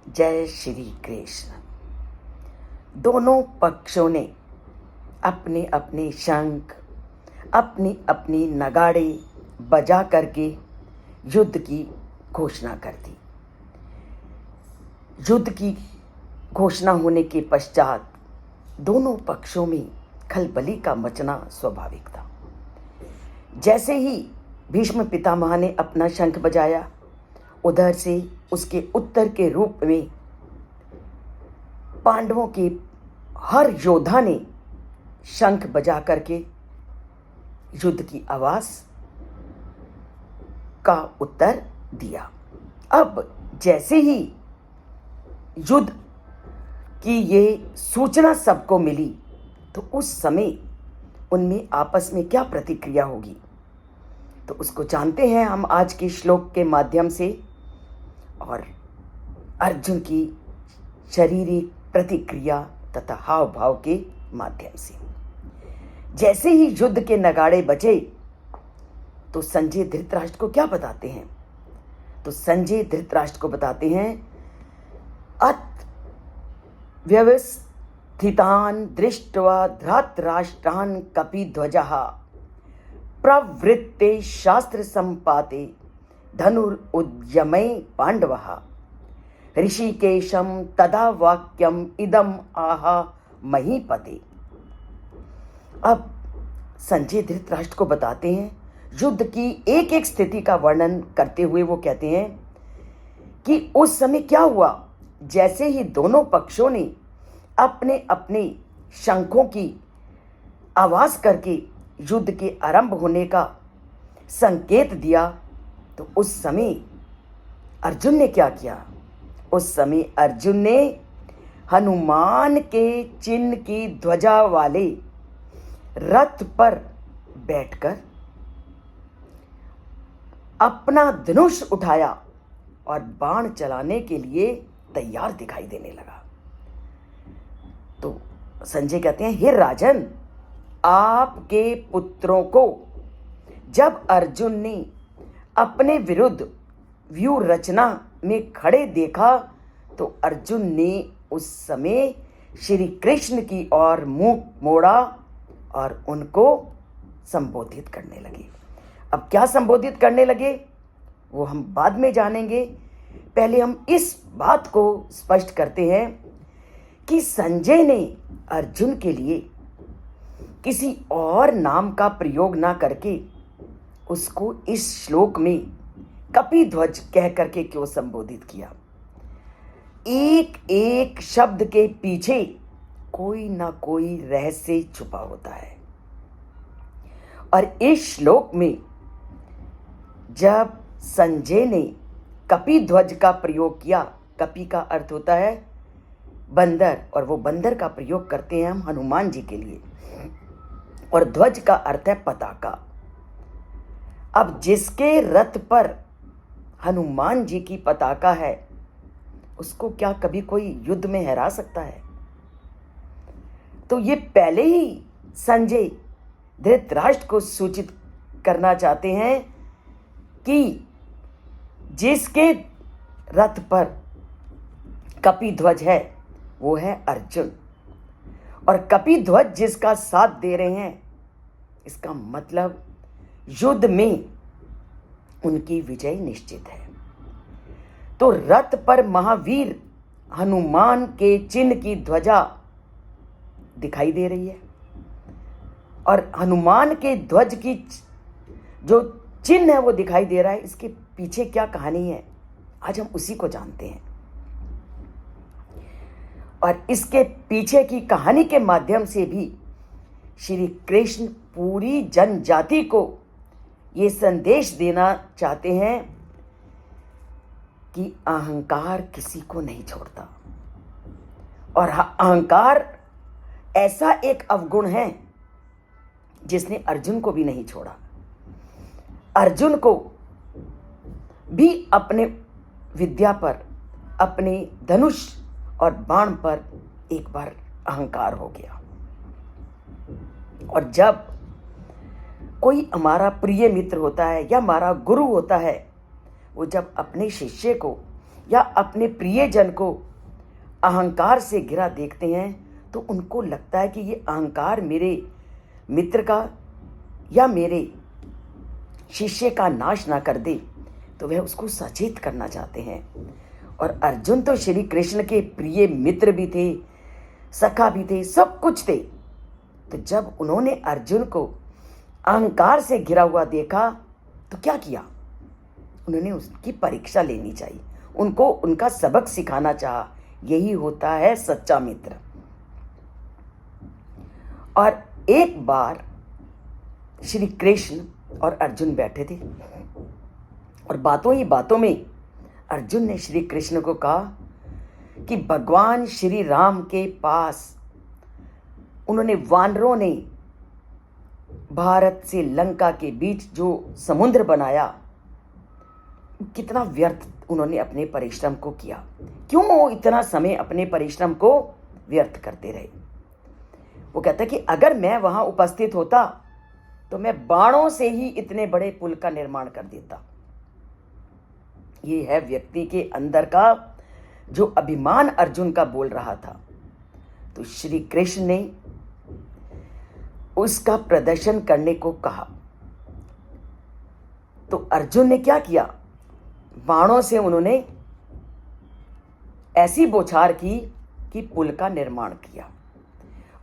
जय श्री कृष्ण। दोनों पक्षों ने अपने अपने शंख, अपनी अपनी नगाड़े बजा करके युद्ध की घोषणा कर दी। युद्ध की घोषणा होने के पश्चात दोनों पक्षों में खलबली का मचना स्वाभाविक था। जैसे ही भीष्म पितामह ने अपना शंख बजाया, उधर से उसके उत्तर के रूप में पांडवों के हर योद्धा ने शंख बजा करके युद्ध की आवाज का उत्तर दिया। अब जैसे ही युद्ध की ये सूचना सबको मिली, तो उस समय उनमें आपस में क्या प्रतिक्रिया होगी, तो उसको जानते हैं हम आज के श्लोक के माध्यम से और अर्जुन की शारीरिक प्रतिक्रिया तथा हाव भाव के माध्यम से। जैसे ही युद्ध के नगाड़े बजे, तो संजय धृतराष्ट्र को क्या बताते हैं? तो संजय धृतराष्ट्र को बताते हैं, अत व्यवस्थितान दृष्ट्वा धृतराष्ट्रान कपिध्वजः प्रवृत्ते शास्त्र संपाते धनुरुद्यमे पांडवः ऋषिकेशम तदा वाक्यम इदम आहा महीपते। अब संजय धृतराष्ट्र को बताते हैं, युद्ध की एक एक स्थिति का वर्णन करते हुए वो कहते हैं कि उस समय क्या हुआ। जैसे ही दोनों पक्षों ने अपने अपने शंखों की आवाज करके युद्ध के आरंभ होने का संकेत दिया, तो उस समय अर्जुन ने क्या किया? उस समय अर्जुन ने हनुमान के चिन्ह की ध्वजा वाले रथ पर बैठकर अपना धनुष उठाया और बाण चलाने के लिए तैयार दिखाई देने लगा। तो संजय कहते हैं, हे राजन, आपके पुत्रों को जब अर्जुन ने अपने विरुद्ध व्यूह रचना में खड़े देखा, तो अर्जुन ने उस समय श्री कृष्ण की ओर मुंह मोड़ा और उनको संबोधित करने लगे। अब क्या संबोधित करने लगे वो हम बाद में जानेंगे। पहले हम इस बात को स्पष्ट करते हैं कि संजय ने अर्जुन के लिए किसी और नाम का प्रयोग ना करके उसको इस श्लोक में कपिध्वज कह करके क्यों संबोधित किया। एक एक शब्द के पीछे कोई ना कोई रहस्य छुपा होता है। और इस श्लोक में जब संजय ने कपिध्वज का प्रयोग किया, कपि का अर्थ होता है बंदर, और वो बंदर का प्रयोग करते हैं हम हनुमान जी के लिए, और ध्वज का अर्थ है पताका। अब जिसके रथ पर हनुमान जी की पताका है, उसको क्या कभी कोई युद्ध में हरा सकता है? तो ये पहले ही संजय धृतराष्ट्र को सूचित करना चाहते हैं कि जिसके रथ पर कपिध्वज है वो है अर्जुन, और कपिध्वज जिसका साथ दे रहे हैं, इसका मतलब युद्ध में उनकी विजय निश्चित है। तो रथ पर महावीर हनुमान के चिन्ह की ध्वजा दिखाई दे रही है, और हनुमान के ध्वज की जो चिन्ह है वो दिखाई दे रहा है। इसके पीछे क्या कहानी है, आज हम उसी को जानते हैं। और इसके पीछे की कहानी के माध्यम से भी श्री कृष्ण पूरी जनजाति को ये संदेश देना चाहते हैं कि अहंकार किसी को नहीं छोड़ता, और अहंकार ऐसा एक अवगुण है जिसने अर्जुन को भी नहीं छोड़ा। अर्जुन को भी अपने विद्या पर, अपने धनुष और बाण पर एक बार अहंकार हो गया। और जब कोई हमारा प्रिय मित्र होता है या हमारा गुरु होता है, वो जब अपने शिष्य को या अपने प्रियजन को अहंकार से घिरा देखते हैं तो उनको लगता है कि ये अहंकार मेरे मित्र का या मेरे शिष्य का नाश ना कर दे, तो वह उसको सचेत करना चाहते हैं। और अर्जुन तो श्री कृष्ण के प्रिय मित्र भी थे, सखा भी थे, सब कुछ थे। तो जब उन्होंने अर्जुन को अहंकार से घिरा हुआ देखा तो क्या किया? उन्होंने उसकी परीक्षा लेनी चाहिए, उनको उनका सबक सिखाना चाहा। यही होता है सच्चा मित्र। और एक बार श्री कृष्ण और अर्जुन बैठे थे और बातों ही बातों में अर्जुन ने श्री कृष्ण को कहा कि भगवान श्री राम के पास उन्होंने वानरों ने भारत से लंका के बीच जो समुद्र बनाया, कितना व्यर्थ उन्होंने अपने परिश्रम को किया। क्यों इतना समय अपने परिश्रम को व्यर्थ करते रहे? वो कहता है कि अगर मैं वहां उपस्थित होता तो मैं बाणों से ही इतने बड़े पुल का निर्माण कर देता। ये है व्यक्ति के अंदर का जो अभिमान अर्जुन का बोल रहा था। तो श्री कृष्ण ने उसका प्रदर्शन करने को कहा। तो अर्जुन ने क्या किया? बाणों से उन्होंने ऐसी बौछार की कि पुल का निर्माण किया।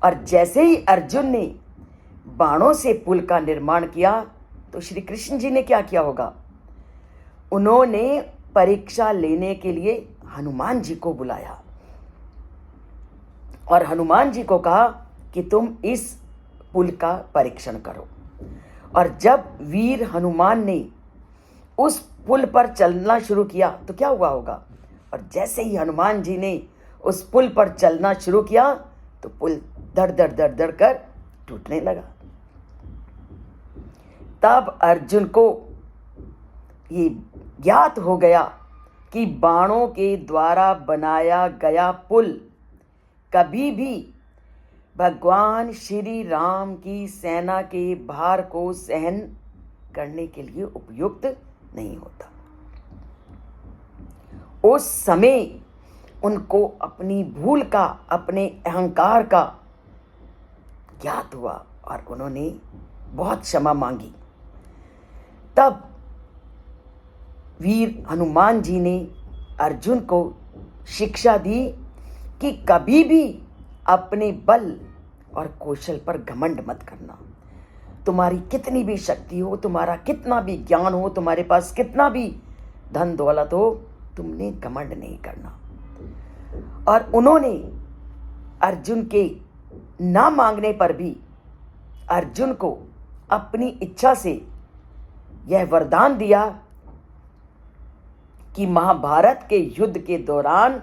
और जैसे ही अर्जुन ने बाणों से पुल का निर्माण किया तो श्री कृष्ण जी ने क्या किया होगा? उन्होंने परीक्षा लेने के लिए हनुमान जी को बुलाया और हनुमान जी को कहा कि तुम इस पुल का परीक्षण करो। और जब वीर हनुमान ने उस पुल पर चलना शुरू किया तो क्या हुआ होगा? और जैसे ही हनुमान जी ने उस पुल पर चलना शुरू किया तो पुल धड़ धड़ धड़ धड़ कर टूटने लगा। तब अर्जुन को ये ज्ञात हो गया कि बाणों के द्वारा बनाया गया पुल कभी भी भगवान श्री राम की सेना के भार को सहन करने के लिए उपयुक्त नहीं होता। उस समय उनको अपनी भूल का, अपने अहंकार का ज्ञात हुआ और उन्होंने बहुत क्षमा मांगी। तब वीर हनुमान जी ने अर्जुन को शिक्षा दी कि कभी भी अपने बल और कौशल पर घमंड मत करना। तुम्हारी कितनी भी शक्ति हो, तुम्हारा कितना भी ज्ञान हो, तुम्हारे पास कितना भी धन दौलत हो, तुमने घमंड नहीं करना। और उन्होंने अर्जुन के ना मांगने पर भी अर्जुन को अपनी इच्छा से यह वरदान दिया कि महाभारत के युद्ध के दौरान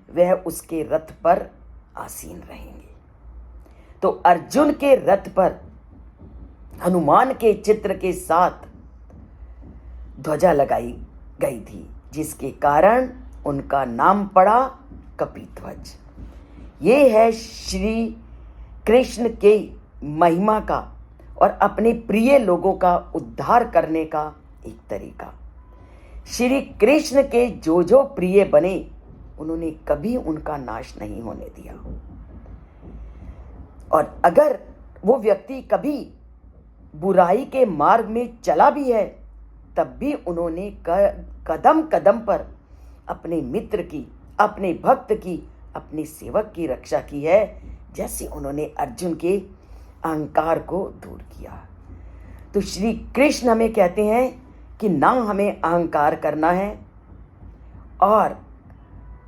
वह उसके रथ पर आसीन रहेंगे। तो अर्जुन के रथ पर हनुमान के चित्र के साथ ध्वजा लगाई गई थी, जिसके कारण उनका नाम पड़ा कपिध्वज। ये है श्री कृष्ण के महिमा का और अपने प्रिय लोगों का उद्धार करने का एक तरीका। श्री कृष्ण के जो प्रिय बने उन्होंने कभी उनका नाश नहीं होने दिया। और अगर वो व्यक्ति कभी बुराई के मार्ग में चला भी है तब भी उन्होंने कदम कदम पर अपने मित्र की, अपने भक्त की, अपने सेवक की रक्षा की है, जैसे उन्होंने अर्जुन के अहंकार को दूर किया। तो श्री कृष्ण हमें कहते हैं कि ना हमें अहंकार करना है और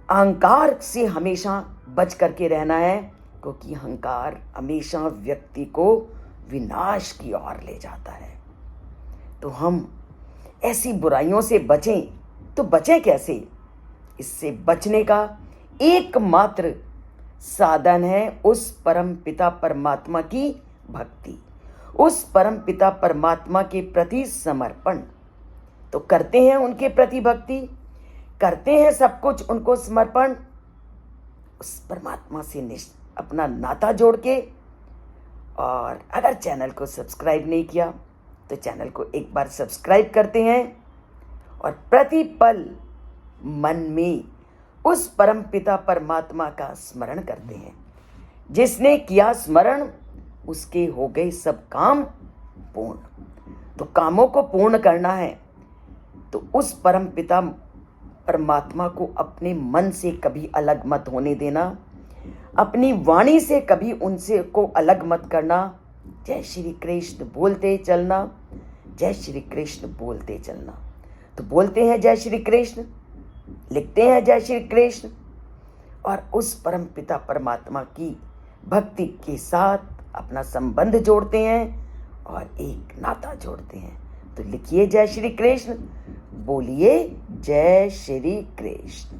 अहंकार से हमेशा बच करके रहना है, क्योंकि अहंकार हमेशा व्यक्ति को विनाश की ओर ले जाता है। तो हम ऐसी बुराइयों से बचें, तो बचें कैसे? इससे बचने का एकमात्र साधन है उस परम पिता परमात्मा की भक्ति, उस परम पिता परमात्मा के प्रति समर्पण। तो करते हैं उनके प्रति भक्ति, करते हैं सब कुछ उनको समर्पण, उस परमात्मा से अपना नाता जोड़ के। और अगर चैनल को सब्सक्राइब नहीं किया तो चैनल को एक बार सब्सक्राइब करते हैं और प्रति पल मन में उस परम पिता परमात्मा का स्मरण करते हैं। जिसने किया स्मरण उसके हो गए सब काम पूर्ण। तो कामों को पूर्ण करना है तो उस परम पिता परमात्मा को अपने मन से कभी अलग मत होने देना, अपनी वाणी से कभी उनसे को अलग मत करना। जय श्री कृष्ण बोलते चलना, जय श्री कृष्ण बोलते चलना। तो बोलते हैं जय श्री कृष्ण, लिखते हैं जय श्री कृष्ण, और उस परम पिता परमात्मा की भक्ति के साथ अपना संबंध जोड़ते हैं और एक नाता जोड़ते हैं। तो लिखिए जय श्री कृष्ण, बोलिए जय श्री कृष्ण।